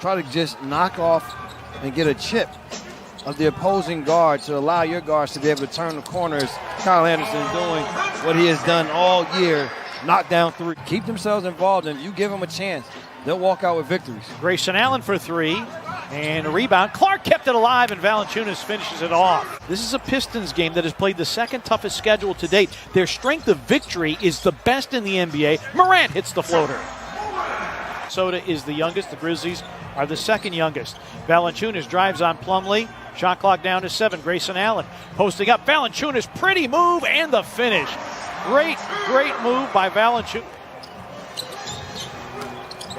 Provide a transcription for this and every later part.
try to just knock off and get a chip of the opposing guard to allow your guards to be able to turn the corners. Kyle Anderson is doing what he has done all year, knock down three. Keep themselves involved, and if you give them a chance, they'll walk out with victories. Grayson Allen for three, and a rebound. Clark kept it alive, and Valanciunas finishes it off. This is a Pistons game that has played the second toughest schedule to date. Their strength of victory is the best in the NBA. Morant hits the floater. Minnesota is the youngest. The Grizzlies are the second youngest. Valanciunas drives on Plumlee. Shot clock down to 7. Grayson Allen posting up. Valanciunas, pretty move, and the finish. Great move by Valanciunas.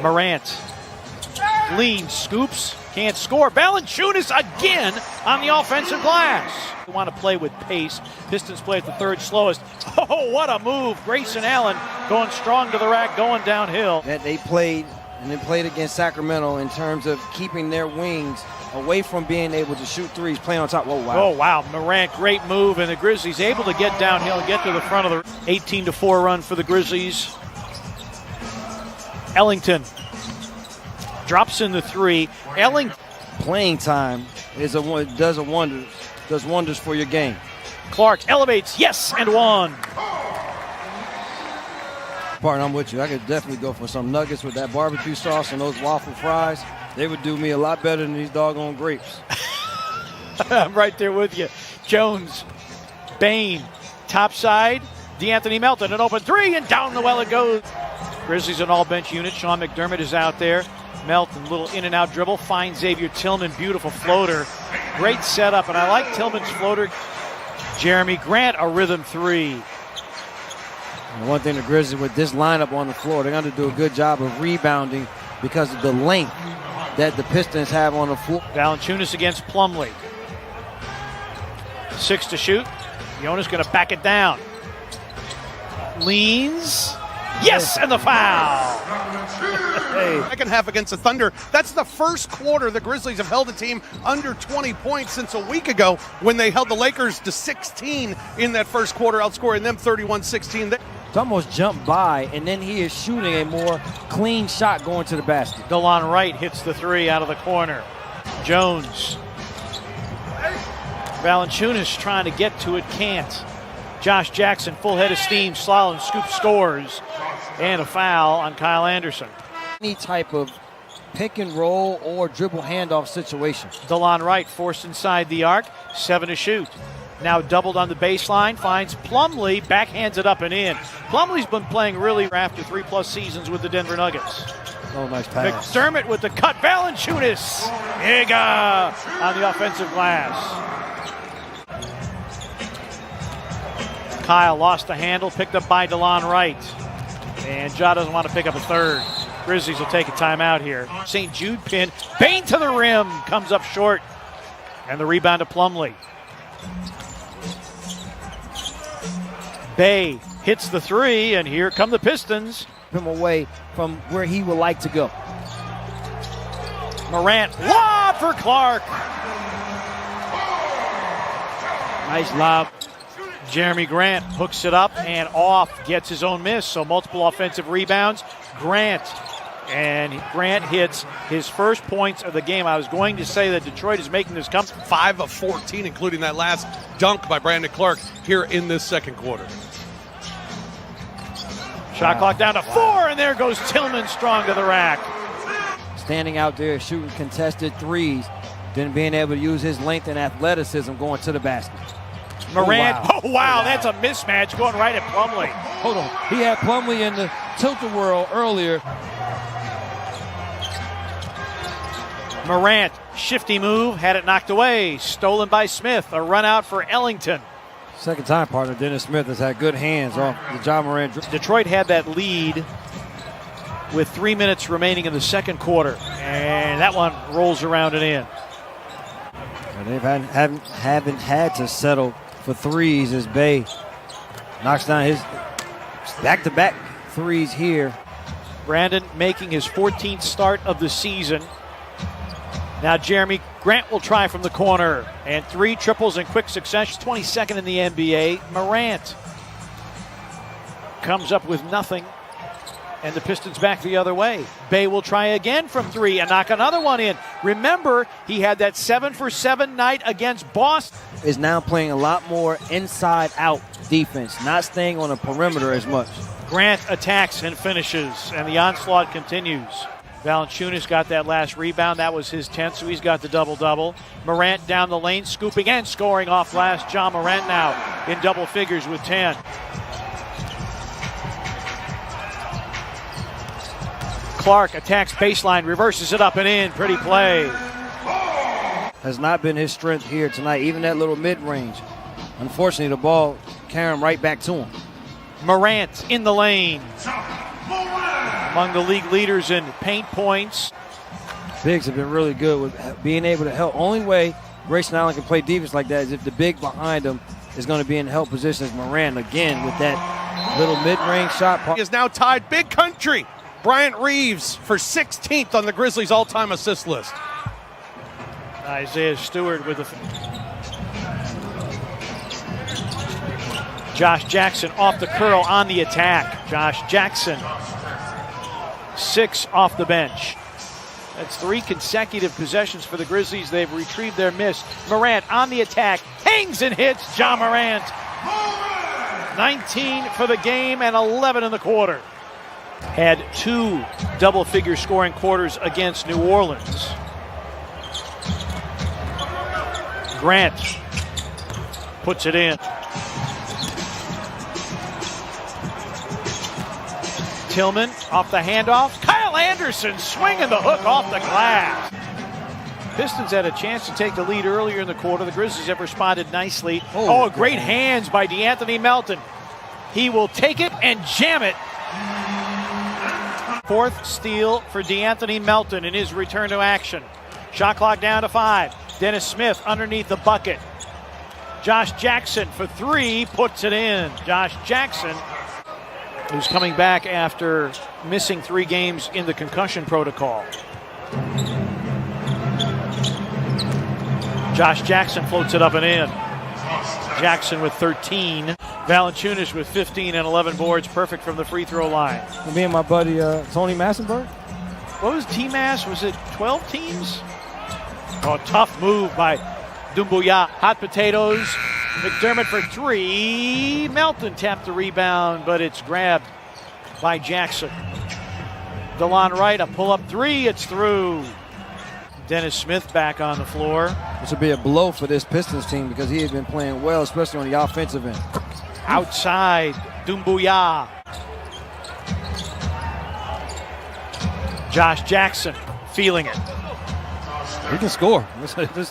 Morant leans, scoops, can't score. Valanciunas again on the offensive glass. We want to play with pace. Pistons play at the third slowest. Oh, what a move. Grayson Allen going strong to the rack, going downhill. That they played, and they played against Sacramento in terms of keeping their wings away from being able to shoot threes, playing on top. Whoa, wow. Oh, wow. Morant, great move, and the Grizzlies able to get downhill and get to the front of the 18-4 run for the Grizzlies. Ellington drops in the three. Ellington. Playing time does wonders for your game. Clark elevates, yes, and one. Partner, I'm with you. I could definitely go for some nuggets with that barbecue sauce and those waffle fries. They would do me a lot better than these doggone grapes. I'm right there with you. Jones, Bain, top side. DeAnthony Melton, an open three, and down the well it goes. Grizzlies an all-bench unit. Sean McDermott is out there. Melton, little in-and-out dribble. Finds Xavier Tillman, beautiful floater. Great setup, and I like Tillman's floater. Jeremy Grant, a rhythm three. And one thing the Grizzlies with this lineup on the floor, they're going to do a good job of rebounding because of the length that the Pistons have on the floor. Valanciunas against Plumlee. 6 to shoot. Jonas going to back it down. Leans. Yes, and the foul. Second half against the Thunder. That's the first quarter the Grizzlies have held a team under 20 points since a week ago when they held the Lakers to 16 in that first quarter, outscoring them 31-16. It's almost jumped by, and then he is shooting a more clean shot going to the basket. DeLon Wright hits the three out of the corner. Jones. Valanciunas trying to get to it, can't. Josh Jackson, full head of steam, slalom, scoop, scores. And a foul on Kyle Anderson. Any type of pick and roll or dribble handoff situation. DeLon Wright forced inside the arc, 7 to shoot. Now doubled on the baseline, finds Plumlee, backhands it up and in. Plumlee's been playing really after 3+ seasons with the Denver Nuggets. Oh, nice pass. McDermott with the cut. Valanciunas, Iga on the offensive glass. Kyle lost the handle, picked up by DeLon Wright. And Ja doesn't want to pick up a third. Grizzlies will take a timeout here. St. Jude pin. Bain to the rim. Comes up short. And the rebound to Plumlee. Bay hits the three, and here come the Pistons. Him away from where he would like to go. Morant, lob for Clark. Nice lob. Jeremy Grant hooks it up and off, gets his own miss, so multiple offensive rebounds. Grant hits his first points of the game. I was going to say that Detroit is making this come. 5 of 14, including that last dunk by Brandon Clark here in this second quarter. Shot clock down to 4, and there goes Tillman strong to the rack. Standing out there shooting contested threes, then being able to use his length and athleticism going to the basket. Morant, oh wow, that's a mismatch going right at Plumlee. Hold on, he had Plumlee in the tilt-a-whirl earlier. Morant, shifty move, had it knocked away, stolen by Smith. A run out for Ellington. Second time, partner, Dennis Smith has had good hands off the Ja Morant. Detroit had that lead with 3 minutes remaining in the second quarter, and that one rolls around and in. And they haven't had to settle for threes as Bay knocks down his back-to-back threes here. Brandon making his 14th start of the season. Now Jeremy Grant will try from the corner, and 3 triples in quick succession, 22nd in the NBA. Morant comes up with nothing. And the Pistons back the other way. Bay will try again from three and knock another one in. Remember, he had that 7-for-7 night against Boston. Is now playing a lot more inside-out defense, not staying on the perimeter as much. Grant attacks and finishes, and the onslaught continues. Valanciunas got that last rebound. That was his 10th, so he's got the double-double. Morant down the lane, scooping and scoring off last. John Morant now in double figures with 10. Clark attacks baseline, reverses it up and in. Pretty play. Has not been his strength here tonight, even that little mid-range. Unfortunately, the ball carrying him right back to him. Morant in the lane. Among the league leaders in paint points. Bigs have been really good with being able to help. Only way Grayson Allen can play defense like that is if the big behind him is going to be in help position as Morant again with that little mid-range shot. He is now tied big country. Bryant Reeves for 16th on the Grizzlies' all-time assist list. Isaiah Stewart with the... Josh Jackson off the curl on the attack. Josh Jackson, 6 off the bench. That's 3 consecutive possessions for the Grizzlies. They've retrieved their miss. Morant on the attack, hangs and hits. John Morant, 19 for the game and 11 in the quarter. Had 2 double-figure scoring quarters against New Orleans. Grant puts it in. Tillman off the handoff. Kyle Anderson swinging the hook off the glass. Pistons had a chance to take the lead earlier in the quarter. The Grizzlies have responded nicely. Oh, great hands by DeAnthony Melton. He will take it and jam it. 4th steal for DeAnthony Melton in his return to action. Shot clock down to 5. Dennis Smith underneath the bucket. Josh Jackson for 3 puts it in. Josh Jackson, who's coming back after missing 3 games in the concussion protocol. Josh Jackson floats it up and in. Jackson with 13. Valanciunas with 15 and 11 boards, perfect from the free throw line. Me and my buddy Tony Massenberg. What was T-Mass? Was it 12 teams? Oh, tough move by Doumbouya. Hot potatoes. McDermott for 3. Melton tapped the rebound, but it's grabbed by Jackson. DeLon Wright, a pull-up 3. It's through. Dennis Smith back on the floor. This would be a blow for this Pistons team because he has been playing well, especially on the offensive end. Outside, Doumbouya. Josh Jackson feeling it. He can score.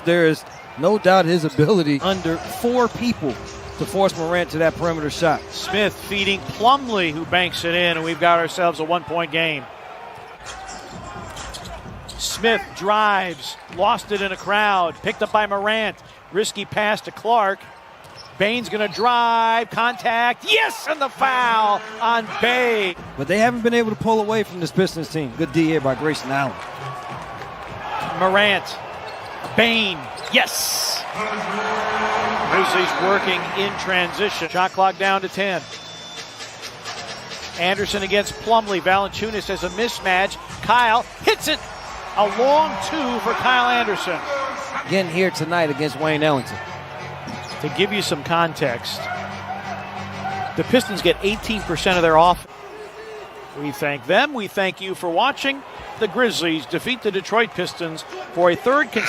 There is no doubt his ability under 4 people to force Morant to that perimeter shot. Smith feeding Plumlee, who banks it in, and we've got ourselves a 1-point game. Smith drives, lost it in a crowd, picked up by Morant. Risky pass to Clark. Bain's going to drive, contact, yes, and the foul on Bay. But they haven't been able to pull away from this Pistons team. Good D here by Grayson Allen. Morant, Bain, yes. Grizzlies working in transition. Shot clock down to 10. Anderson against Plumlee. Valanciunas has a mismatch. Kyle hits it. A long 2 for Kyle Anderson. Again here tonight against Wayne Ellington. To give you some context, the Pistons get 18% of their offense. We thank them. We thank you for watching. The Grizzlies defeat the Detroit Pistons for a 3rd consecutive